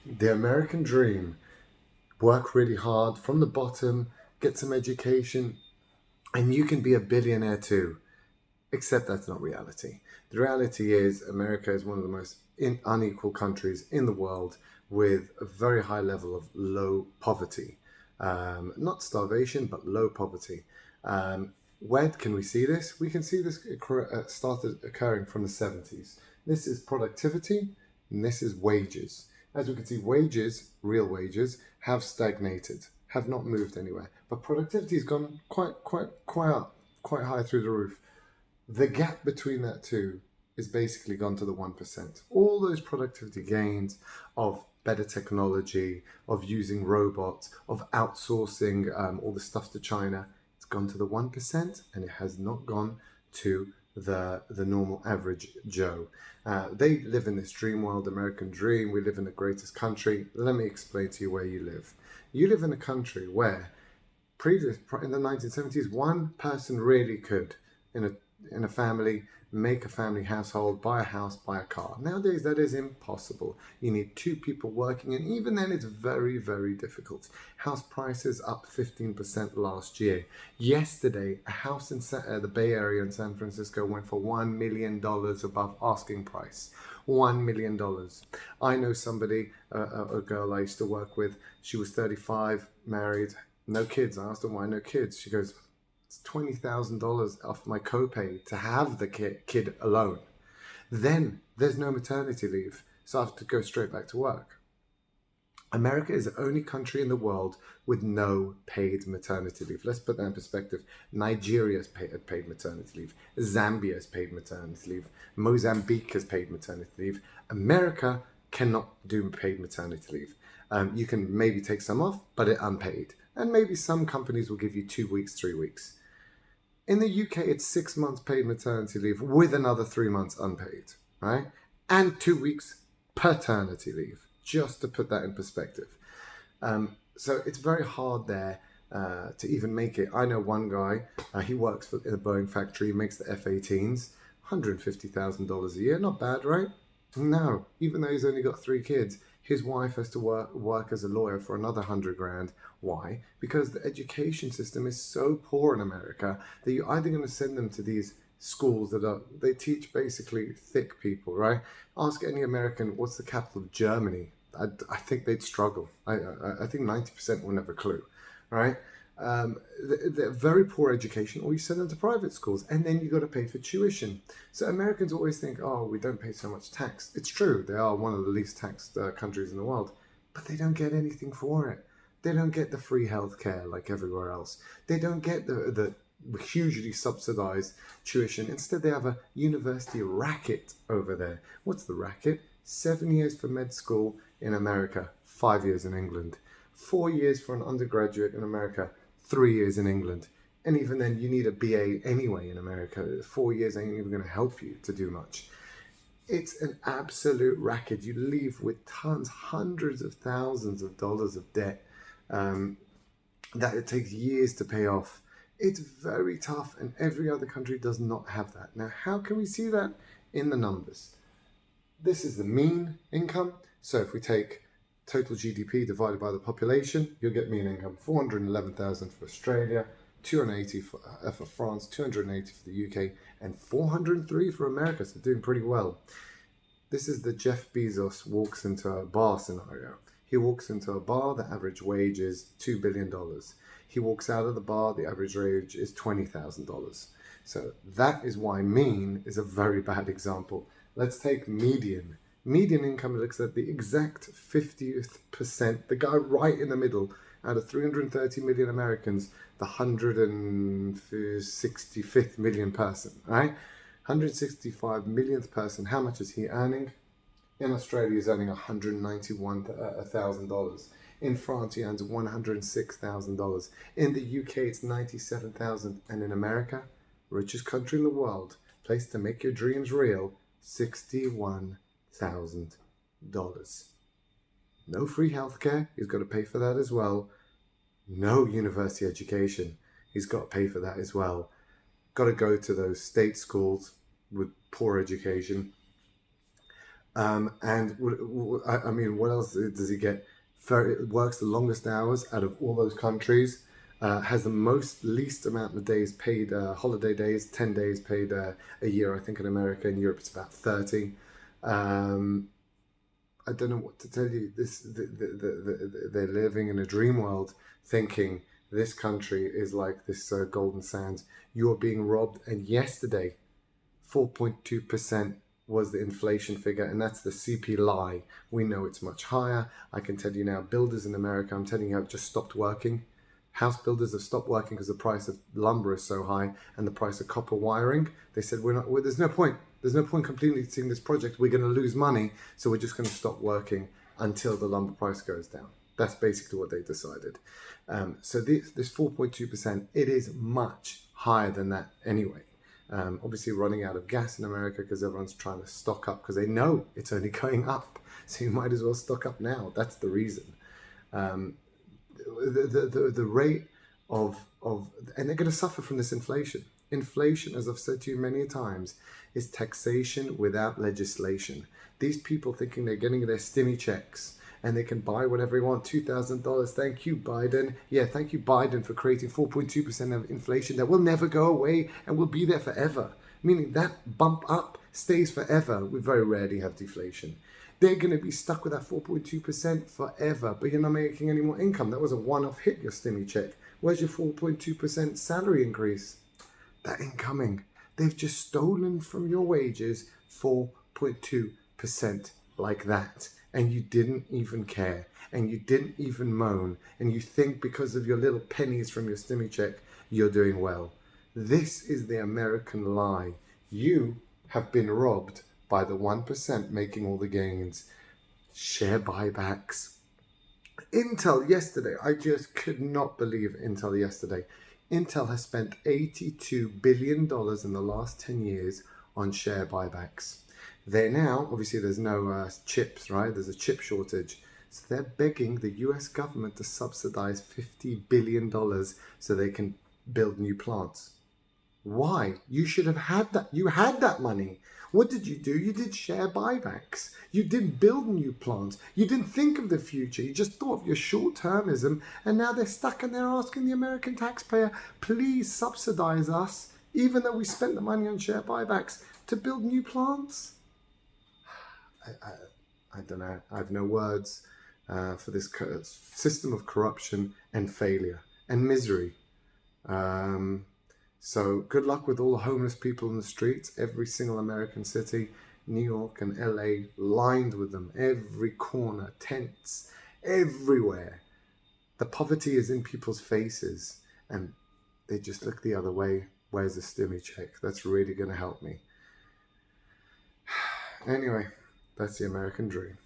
The American dream: work really hard from the bottom, get some education, and you can be a billionaire too. Except that's not reality. The reality is, America is one of the most unequal countries in the world with a very high level of low poverty. Not starvation, but low poverty. Where can we see this? We can see this started occurring from the 70s. This is productivity, and this is wages. As we can see, wages, real wages, have stagnated, have not moved anywhere. But productivity has gone quite up, quite high through the roof. The gap between that two is basically gone to the 1%. All those productivity gains of better technology, of using robots, of outsourcing all the stuff to China, it's gone to the 1%, and it has not gone to the normal average Joe. They live in this dream world, American dream. We live in the greatest country. Let me explain to you where you live. You live in a country where in the 1970s, one person really could, in a family, make a family household, buy a house, buy a car. Nowadays, that is impossible. You need two people working, and even then, it's very, very difficult. House prices up 15% last year. Yesterday, a house in the Bay Area in San Francisco went for $1 million above asking price. $1 million. I know somebody, a girl I used to work with, she was 35, married, no kids. I asked her why no kids. She goes, it's $20,000 off my copay to have the kid alone. Then there's no maternity leave, so I have to go straight back to work. America is the only country in the world with no paid maternity leave. Let's put that in perspective. Nigeria has paid maternity leave. Zambia has paid maternity leave. Mozambique has paid maternity leave. America cannot do paid maternity leave. You can maybe take some off, but it's unpaid. And maybe some companies will give you 2 weeks, 3 weeks. In the UK, it's 6 months paid maternity leave with another 3 months unpaid, right? And 2 weeks paternity leave, just to put that in perspective. So it's very hard there to even make it. I know one guy, he works in a Boeing factory, makes the F-18s, $150,000 a year. Not bad, right? No, even though he's only got 3 kids, his wife has to work as a lawyer for another 100 grand. Why? Because the education system is so poor in America that you're either going to send them to these schools they teach basically thick people, right? Ask any American, what's the capital of Germany? I think they'd struggle. I think 90% will never clue, right? They're very poor education, or you send them to private schools, and then you got to pay for tuition. So Americans always think, oh, we don't pay so much tax. It's true, they are one of the least taxed countries in the world, but they don't get anything for it. They don't get the free healthcare like everywhere else. They don't get the hugely subsidized tuition. Instead, they have a university racket over there. What's the racket? 7 years for med school in America, 5 years in England. 4 years for an undergraduate in America, 3 years in England. And even then, you need a BA anyway in America. 4 years ain't even going to help you to do much. It's an absolute racket. You leave with tons, hundreds of thousands of dollars of debt that it takes years to pay off. It's very tough, and every other country does not have that. Now, how can we see that? In the numbers. This is the mean income. So if we take total GDP divided by the population, you'll get mean income. 411,000 for Australia, 280 for France, 280 for the UK, and 403 for America. So doing pretty well. This is the Jeff Bezos walks into a bar scenario. He walks into a bar, the average wage is $2 billion. He walks out of the bar, the average wage is $20,000. So that is why mean is a very bad example. Let's take median. Median income looks at the exact 50th percent, the guy right in the middle, out of 330 million Americans, the 165th million person, right? 165 millionth person. How much is he earning? In Australia, he's earning $191,000. In France, he earns $106,000. In the UK, it's $97,000. And in America, richest country in the world, place to make your dreams real, $61,000. No free healthcare, he's got to pay for that as well. No university education, he's got to pay for that as well. Got to go to those state schools with poor education. I mean, what else does he get? It works the longest hours out of all those countries. Has the least amount of days paid, holiday days, 10 days paid a year. I think in America, in Europe, it's about 30. Um, I don't know what to tell you. They're living in a dream world, thinking this country is like this golden sands. You are being robbed. And yesterday, 4.2% was the inflation figure, and that's the CPI. We know it's much higher. I can tell you now, builders in America, I'm telling you, have just stopped working. House builders have stopped working because the price of lumber is so high and the price of copper wiring. They said, there's no point. There's no point completing this project. We're going to lose money, so we're just going to stop working until the lumber price goes down. That's basically what they decided. So this 4.2%, it is much higher than that anyway. Obviously running out of gas in America because everyone's trying to stock up because they know it's only going up. So you might as well stock up now. That's the reason. The rate of and they're going to suffer from this inflation. Inflation, as I've said to you many times, is taxation without legislation. These people thinking they're getting their stimmy checks and they can buy whatever they want. $2,000. Thank you, Biden. Yeah, thank you, Biden, for creating 4.2% of inflation that will never go away and will be there forever. Meaning that bump up stays forever. We very rarely have deflation. They're going to be stuck with that 4.2% forever, but you're not making any more income. That was a one-off hit, your stimmy check. Where's your 4.2% salary increase? That ain't coming. They've just stolen from your wages 4.2% like that. And you didn't even care. And you didn't even moan. And you think because of your little pennies from your stimmy check, you're doing well. This is the American lie. You have been robbed by the 1% making all the gains. Share buybacks. Intel yesterday, I just could not believe Intel yesterday. Intel has spent $82 billion in the last 10 years on share buybacks. They're now, obviously there's no chips, right? There's a chip shortage. So they're begging the US government to subsidize $50 billion so they can build new plants. Why? You should have had that. You had that money. What did you do? You did share buybacks. You didn't build new plants. You didn't think of the future. You just thought of your short-termism, and now they're stuck and they're asking the American taxpayer, please subsidize us, even though we spent the money on share buybacks, to build new plants. I don't know. I have no words for this system of corruption and failure and misery. So good luck with all the homeless people in the streets. Every single American city, New York and LA, lined with them. Every corner, tents, everywhere. The poverty is in people's faces and they just look the other way. Where's the stimmy check? That's really going to help me. Anyway, that's the American dream.